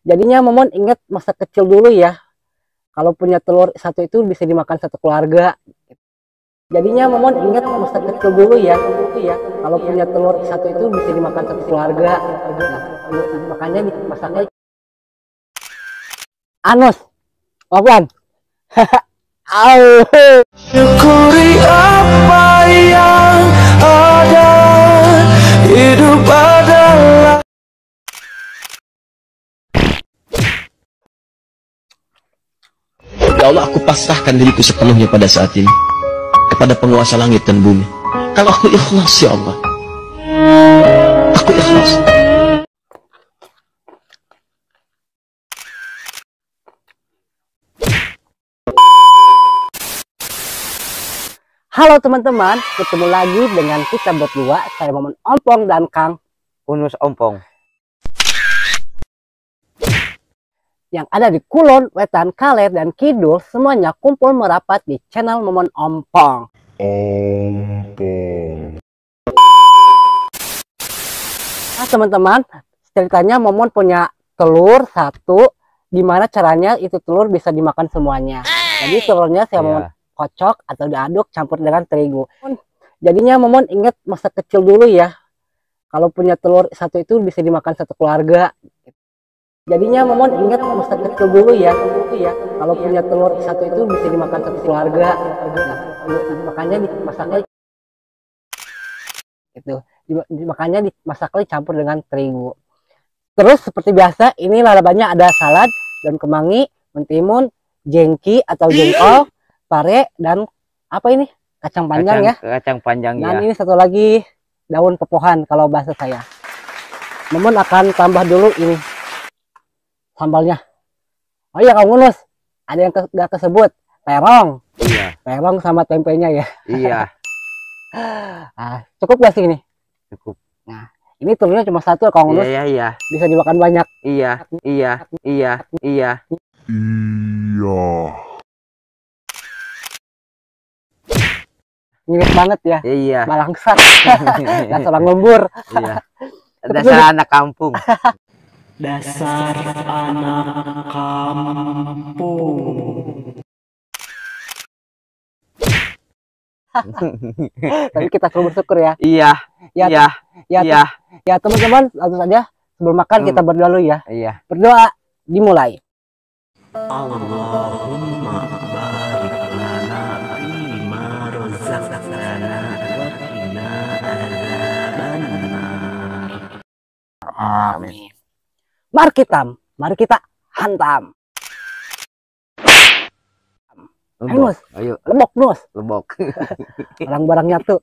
Jadinya Momon inget masa kecil dulu ya. Kalau punya telur satu itu bisa dimakan satu keluarga. Jadinya Momon inget masa kecil dulu ya. Kalau punya telur satu itu bisa dimakan satu keluarga. Nah, makanya masaknya Anos, Wawan. Au. Syukuri apa yang ada, hidup adalah. Ya Allah, aku pasrahkan diriku sepenuhnya pada saat ini kepada penguasa langit dan bumi. Kalau aku ikhlas, ya Allah, aku ikhlas. Halo teman-teman, ketemu lagi dengan kita berdua, saya Momon Ompong dan Kang Unus Ompong yang ada di Kulon, Wetan, Kaler, dan Kidul, semuanya kumpul merapat di channel Momon Ompong. Nah teman-teman, ceritanya Momon punya telur satu, gimana caranya itu telur bisa dimakan semuanya. Jadi telurnya saya Momon kocok atau diaduk campur dengan terigu. Jadinya Momon inget masa kecil dulu ya. Kalau punya telur satu itu bisa dimakan satu keluarga. Jadinya Momon inget masa kecil dulu ya. Kalau punya telur satu itu bisa dimakan satu keluarga. Nah, makanya dimasaknya itu. Makanya dimasaknya campur dengan terigu. Terus seperti biasa ini lalabannya ada salad, daun kemangi, mentimun, jengki atau jengkol, pare, dan apa ini? Kacang panjang ya. Kacang panjang Dan ya. ini satu lagi daun pepohan kalau bahasa saya. Momon akan tambah dulu ini sambalnya. Oh iya Kang Unus, ada yang gak kesebut, terong. Iya. Terong sama tempenya ya. Iya. Ah, cukup gak sih ini? Cukup. Nah, ini telurnya cuma satu Kang Unus. Iya, iya. Bisa dimakan banyak. Iya, iya, iya, iya. Mirip banget ya. Iya. Malangsat. Dasar orang lembur. Iya. Dasar anak kampung. Dasar anak kampung. Tapi kita selalu bersyukur ya. Iya. Ya, Iya. ya, Iya. ya teman-teman, langsung saja sebelum makan kita berdoa dulu ya. Iya. Berdoa dimulai. Allahumma barik lana fima razaqtana wa qina adzabannar. Amin. Mari kita hantam. Ayo, Nus. Ayo, Lebok, Nus. lebok. Barang-barangnya tuh.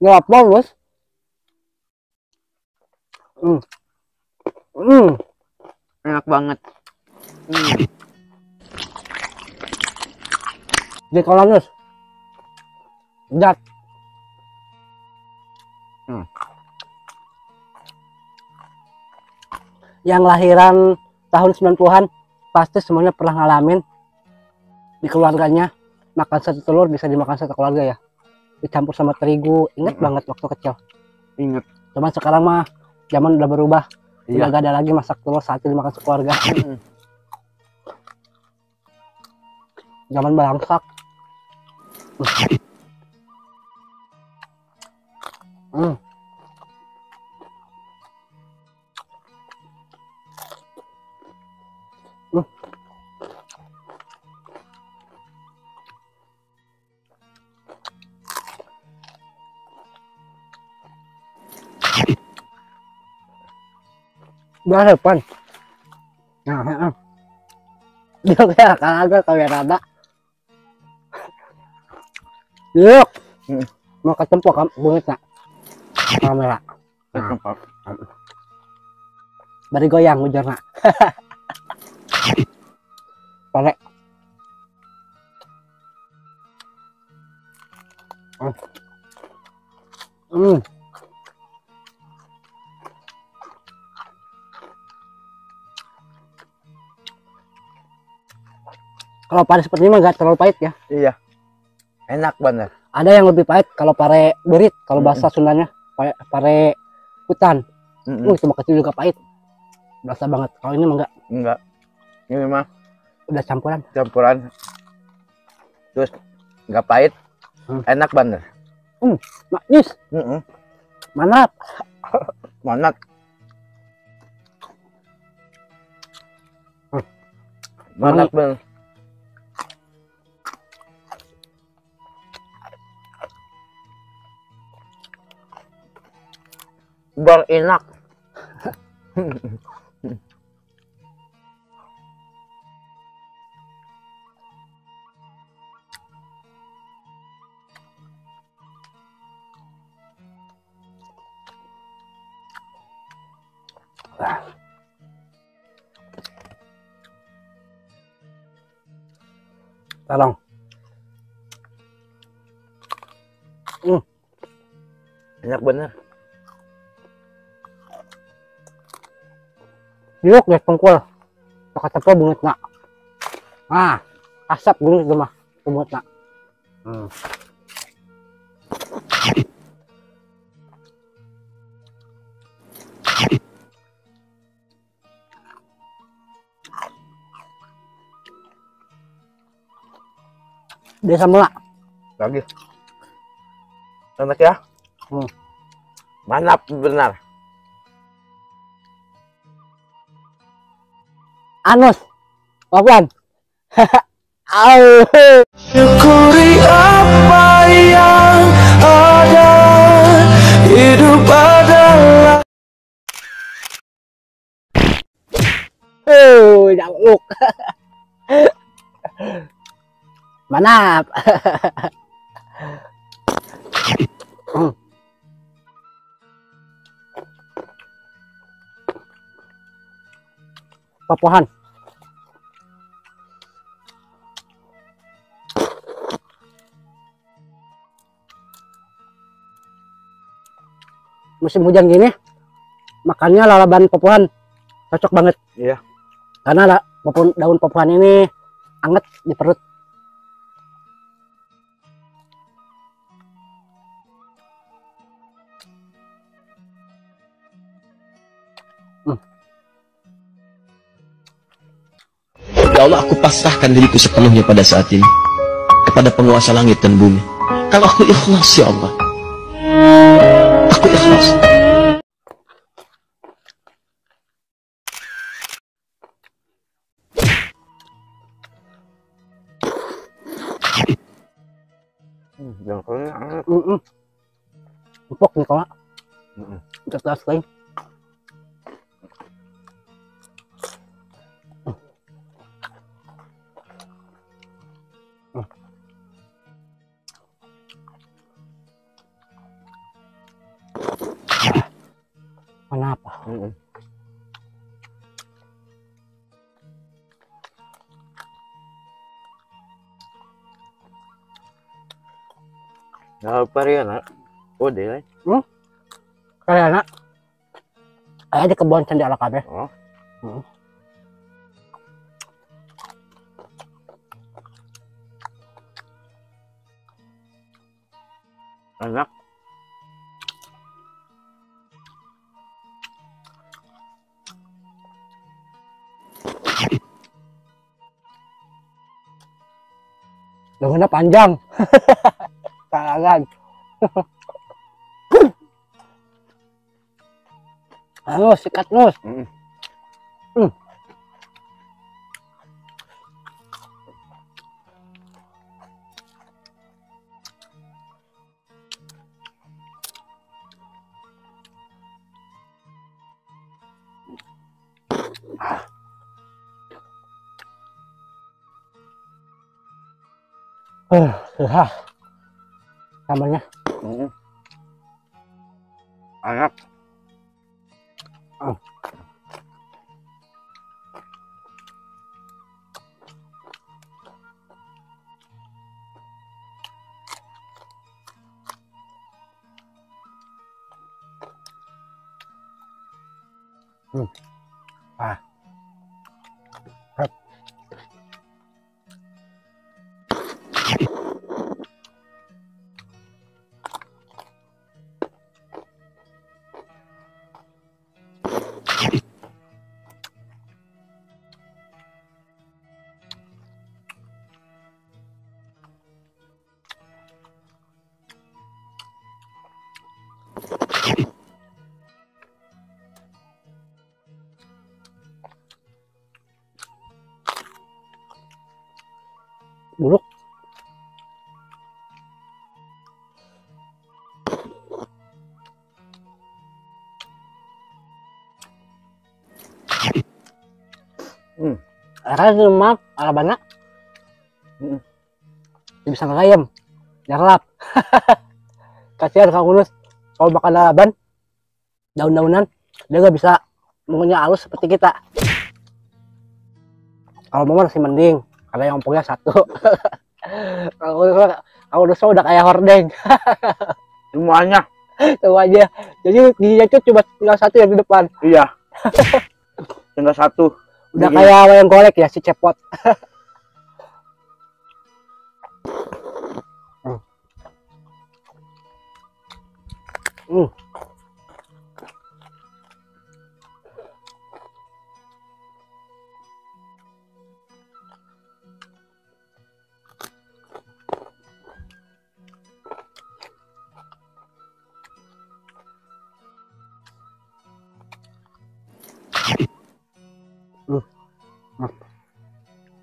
Ngelapor, Nus. Enak banget. Di kolam, Nus. Jak. Yang lahiran tahun 90-an pasti semuanya pernah ngalamin di keluarganya makan satu telur bisa dimakan satu keluarga ya, dicampur sama terigu. Ingat banget waktu kecil. Ingat. Cuman sekarang mah zaman udah berubah. Iya. Udah gak ada lagi masak telur satu dimakan sekeluarga. Zaman balangsak. Udah depan. Nah, dia kayak kagak kayak rada. Yuk, mau ketempok kamu bungit nak kamera. Nah. Bari goyang ujar nak. Pare. Kalau pada seperti ini mah gak terlalu pahit ya. Iya. Enak banget. Ada yang lebih pahit kalau pare berit, kalau bahasa Sundanya pare hutan. Itu mah kecil juga pahit. Berasa banget. Kalau ini mah enggak. Enggak. Ini mah Udah campuran. Terus nggak pahit, enak banget. Manis. Mantap. Mantap. Mantap banget. Enak. Tolong. Enak bener. Yuk deh tungkul. Pakai tepung bungut nak. Ah, asap bungut itu mah bungut nak. Dia sama lah. Lagi. Enak ya? Mantap benar. Anus. Apaan? Au. Syukuri apa yang ada. Hidup adalah Jaluk. Manap. Papuhan. Musim hujan gini, makannya lalaban papuhan cocok banget. Iya. Karena daun papuhan ini anget di perut. Ya Allah, aku pasrahkan diriku sepenuhnya pada saat ini kepada penguasa langit dan bumi. Kalau aku ikhlas, ya Allah, aku ikhlas. Jangkauannya anget. Empuk nih kalau jelas lagi. Kenapa? Nah, Pariana. Oh, deh. Kayaknya ayah di kebun candi ala kabeh. Enak. Daunnya panjang. Kalangan. Nus, sikat nus. Sambalnya. Enak. buruk. Karena di rumah ada banyak. Bisa ngayam, nyerap. Kasihan Kang Unus kalau makan lalaban daun-daunan dia nggak bisa mengunyah halus seperti kita. Kalau mau masih mending karena yang empuknya satu. Kalau Unus udah kayak hordeng. Semuanya. Semuanya. Jadi giginya tuh cuma tinggal satu yang di depan. Iya. Tinggal satu. Udah kayak wayang golek ya si cepot.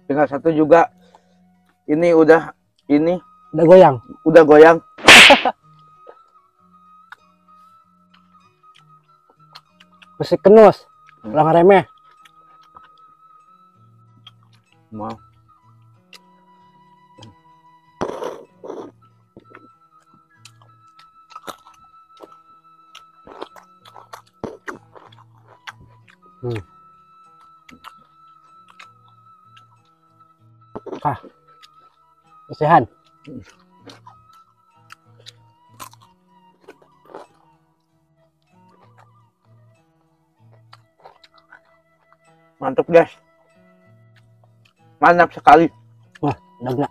Tinggal satu juga. Ini udah goyang. Udah goyang. Musik kenus. Ulang remeh. Mau. Kasihan. Mantap guys. Mantap sekali. Wah, udah.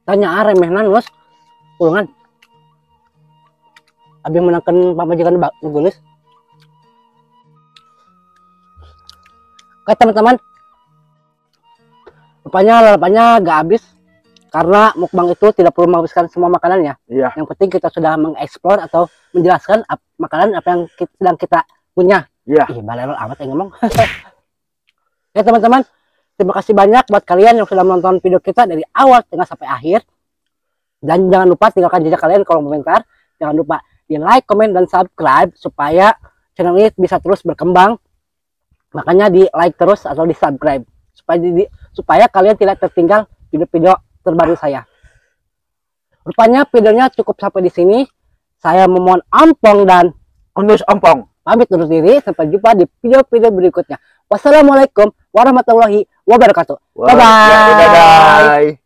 Tanya remeh nanus pulungan abi menangkan pamajikan nugulis. Oke teman-teman, rupanya gak habis karena mukbang itu tidak perlu menghabiskan semua makanannya. Iya. Yang penting kita sudah mengeksplor atau menjelaskan makanan apa yang sedang kita punya. Iya. Ih, balelo amat yang ngomong. Oke teman-teman, terima kasih banyak buat kalian yang sudah menonton video kita dari awal tengah sampai akhir. Dan jangan lupa tinggalkan jejak kalian kolom komentar. Jangan lupa di like, komen, dan subscribe supaya channel ini bisa terus berkembang. Makanya di like terus atau di subscribe supaya kalian tidak tertinggal video-video terbaru saya. Rupanya videonya cukup sampai di sini. Saya memohon ampun dan Unus ompong. pamit undur diri. Sampai jumpa di video-video berikutnya. Wassalamualaikum warahmatullahi wabarakatuh. Bye bye. Bye bye.